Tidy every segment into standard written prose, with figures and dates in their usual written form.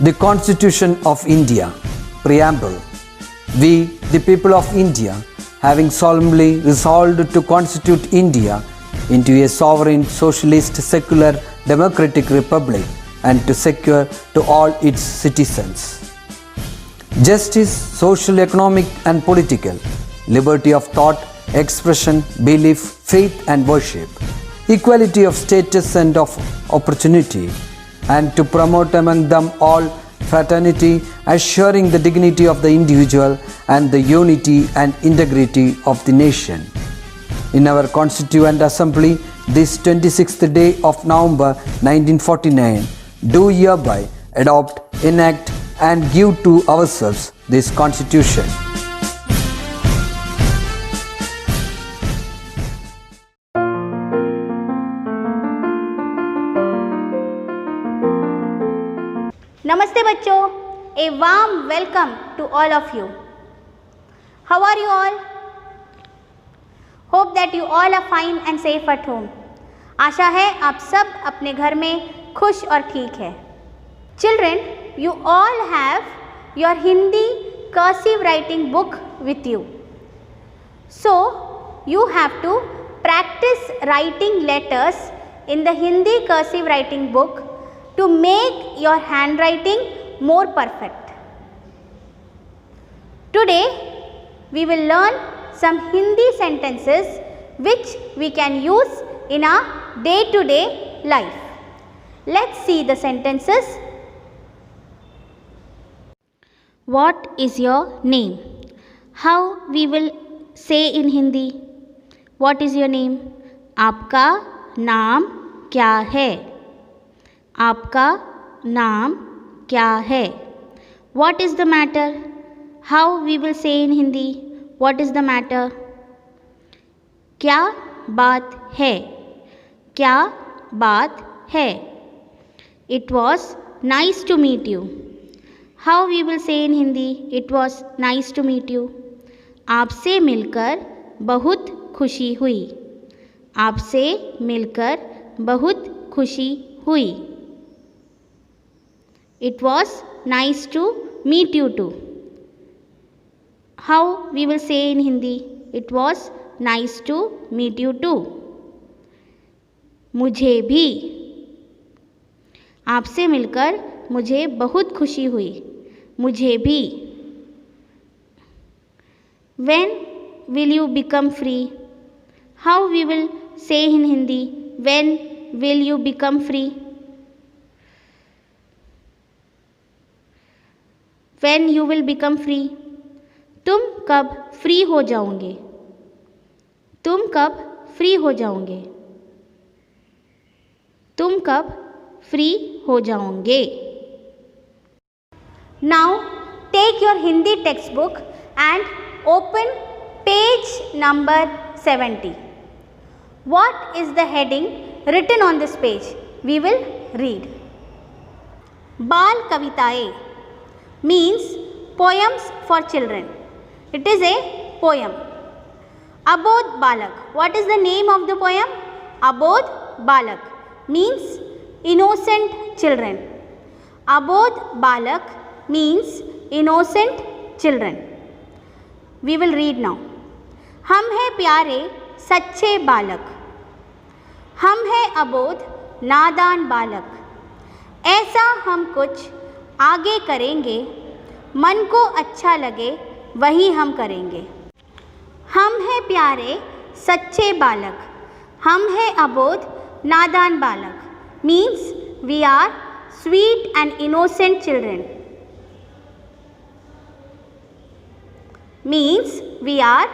The Constitution of India, Preamble. We, the people of India, having solemnly resolved to constitute India into a sovereign, socialist, secular, democratic republic and to secure to all its citizens justice, social, economic and political, liberty of thought, expression, belief, faith and worship, equality of status and of opportunity, and to promote among them all fraternity, assuring the dignity of the individual and the unity and integrity of the nation. In our Constituent Assembly, this 26th day of November 1949, do hereby adopt, enact and give to ourselves this Constitution. Namaste bachcho, a warm welcome to all of you. How are you all? Hope that you all are fine and safe at home. आशा है आप सब अपने घर में खुश और ठीक है. Children, you all have your Hindi cursive writing book with you. So, you have to practice writing letters in the Hindi cursive writing book to make your handwriting more perfect. Today, we will learn some Hindi sentences which we can use in our day-to-day life. Let's see the sentences. What is your name? How we will say in Hindi? What is your name? आपका नाम क्या है? आपका नाम क्या है? What is the matter? How we will say in Hindi? What is the matter? क्या बात है? क्या बात है? It was nice to meet you. How we will say in Hindi? It was nice to meet you. आपसे मिलकर बहुत खुशी हुई. आपसे मिलकर बहुत खुशी हुई. It was nice to meet you too. How we will say in Hindi? It was nice to meet you too. मुझे भी. आपसे मिलकर मुझे बहुत खुशी हुई. मुझे भी. When will you become free? How we will say in Hindi? When will you become free? When you will become free? तुम कब फ्री हो जाओगे? तुम कब फ्री हो जाओगे? तुम कब फ्री हो जाओगे? Now take your Hindi textbook and open page number 70. What is the heading written on this page? We will read. Bal Kavitaye means poems for children. It is a poem. Abodh Balak. What is the name of the poem? Abodh Balak means innocent children. Abodh Balak means innocent children. We will read now. हम हैं प्यारे सच्चे बालक. हम हैं अबोध नादान बालक. ऐसा हम कुछ आगे करेंगे, मन को अच्छा लगे वही हम करेंगे. हम हैं प्यारे सच्चे बालक. हम हैं अबोध नादान बालक means we are sweet and innocent children. Means we are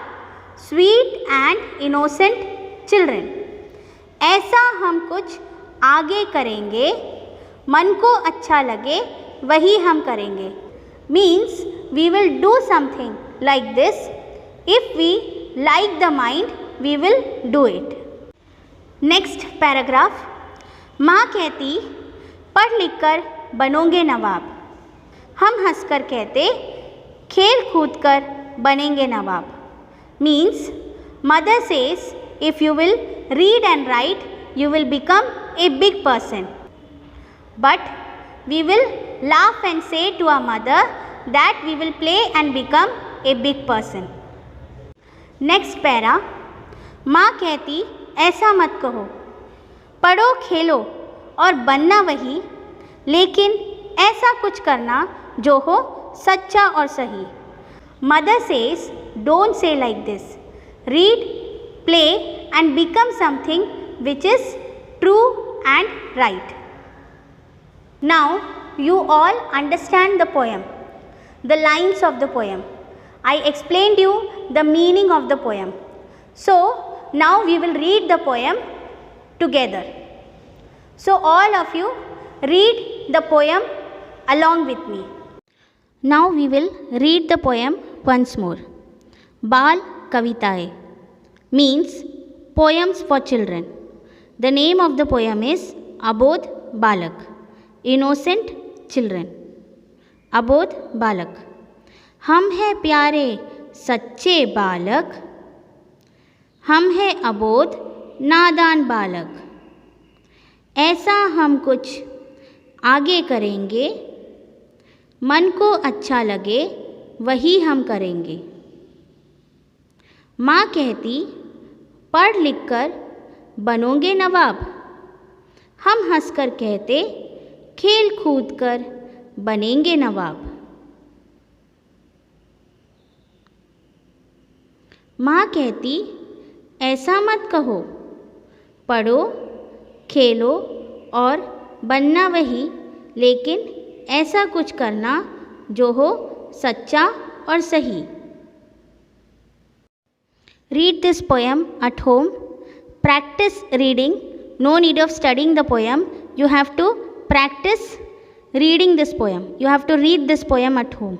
sweet and innocent children. ऐसा हम कुछ आगे करेंगे, मन को अच्छा लगे वही हम करेंगे. Means we will do something like this. If we like the mind, we will do it. Next paragraph. माँ कहती पढ़ लिख कर बनोगे नवाब. हम हंसकर कहते खेल कूद कर बनेंगे नवाब. Means mother says if you will read and write you will become a big person. But we will laugh and say to our mother that we will play and become a big person. Next para, माँ कहती ऐसा मत कहो, पढ़ो खेलो और बनना वही, लेकिन ऐसा कुछ करना जो हो सच्चा और सही. Mother says, don't say like this. Read, play and become something which is true and right. Now you all understand the poem, the lines of the poem. I explained you the meaning of the poem. So now we will read the poem together. So all of you read the poem along with me. Now we will read the poem once more. Bal Kavitae means poems for children. The name of the poem is Abodh Balak, innocent children. Abodh Balak. हम हैं प्यारे सच्चे बालक, हम हैं अबोध नादान बालक, ऐसा हम कुछ आगे करेंगे, मन को अच्छा लगे वही हम करेंगे. माँ कहती पढ़ लिख कर बनोगे नवाब, हम हंसकर कहते खेल कूद कर बनेंगे नवाब. माँ कहती ऐसा मत कहो, पढ़ो खेलो और बनना वही, लेकिन ऐसा कुछ करना जो हो सच्चा और सही. Read this poem at home. Practice reading. No need of studying the poem. You have to practice reading this poem. You have to read this poem at home.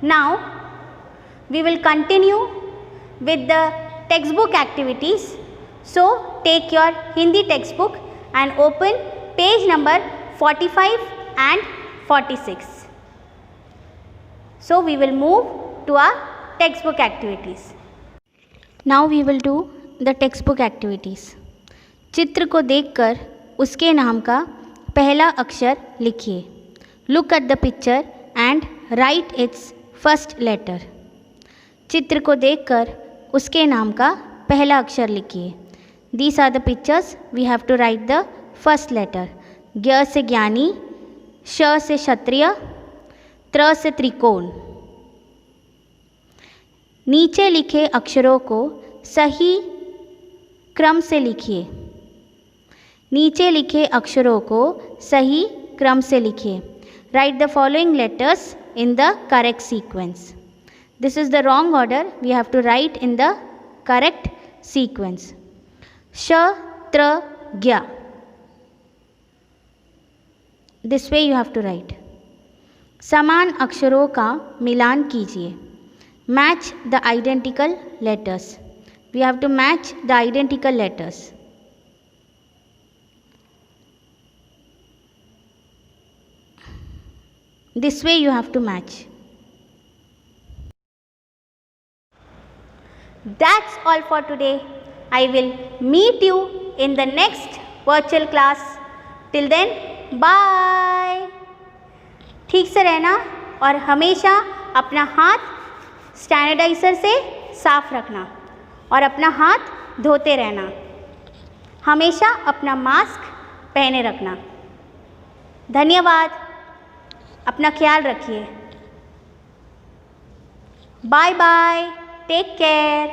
Now we will continue with the textbook activities. So take your Hindi textbook and open page number 45 and 46. So we will move to our textbook activities. Now we will do the textbook activities. चित्र को देखकर उसके नाम का पहला अक्षर लिखिए. Look at the picture and write its first letter. चित्र को देखकर उसके नाम का पहला अक्षर लिखिए. These are the pictures. We have to write the first letter. ज्ञ से ज्ञानी, श से क्षत्रिय, त्र से त्रिकोण. नीचे लिखे अक्षरों को सही क्रम से लिखिए. नीचे लिखे अक्षरों को सही क्रम से लिखिए. Write the following letters in the correct sequence. This is the wrong order. We have to write in the correct sequence. श, त्र, ज्ञ. This way you have to write. समान अक्षरों का मिलान कीजिए. Match the identical letters. We have to match the identical letters. This way you have to match. That's all for today. I will meet you in the next virtual class. Till then, bye. ठीक से रहना और हमेशा अपना हाथ sanitiser से साफ रखना और अपना हाथ धोते रहना. हमेशा अपना मास्क पहने रखना. धन्यवाद. अपना ख्याल रखिए. Bye bye. Take care.